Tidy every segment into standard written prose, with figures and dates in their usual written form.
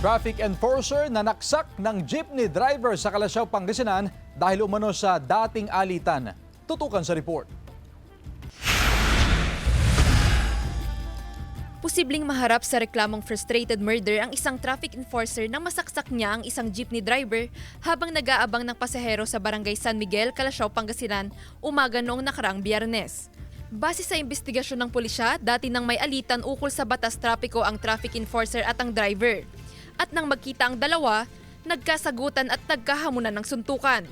Traffic enforcer na naksak ng jeepney driver sa Calasiao, Pangasinan dahil umano sa dating alitan. Tutukan sa report. Posibleng maharap sa reklamong frustrated murder ang isang traffic enforcer nang masaksak niya ang isang jeepney driver habang nag-aabang ng pasahero sa barangay San Miguel, Calasiao, Pangasinan, umaga noong nakaraang Biyernes. Base sa investigasyon ng pulisya, dati nang may alitan ukol sa batas trapiko ang traffic enforcer at ang driver. At nang magkita ang dalawa, nagkasagutan at nagkahamunan ng suntukan.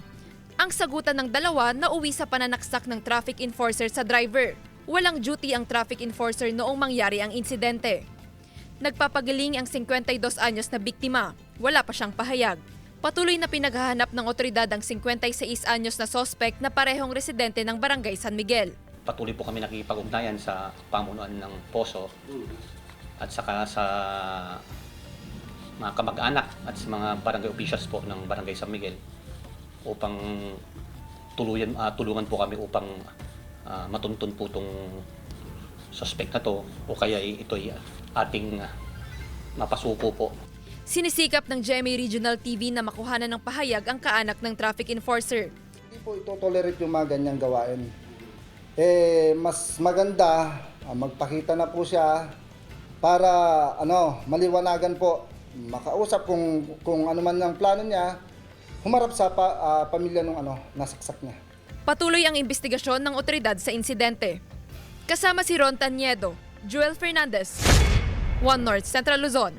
Ang sagutan ng dalawa nauwi sa pananaksak ng traffic enforcer sa driver. Walang duty ang traffic enforcer noong mangyari ang insidente. Nagpapagaling ang 52 anyos na biktima. Wala pa siyang pahayag. Patuloy na pinaghahanap ng otoridad ang 56 anyos na sospek na parehong residente ng barangay San Miguel. Patuloy po kami nakikipag-ugnayan sa pamunuan ng Poso at saka sa mga kamag-anak at sa mga barangay officials po ng barangay San Miguel upang tulungan po kami upang matuntun po itong suspect na to o kaya ito'y ating mapasuko po. Sinisikap ng GMA Regional TV na makuhanan ng pahayag ang kaanak ng traffic enforcer. Hindi po ito tolerate yung mga ganyang gawain. Mas maganda magpakita na po siya para maliwanagan po, makausap kung ano man ang plano niya, humarap sa pamilya ng nasaksak niya. Patuloy ang investigasyon ng otoridad sa insidente. Kasama si Ron Taniedo, Joel Fernandez, One North Central Luzon.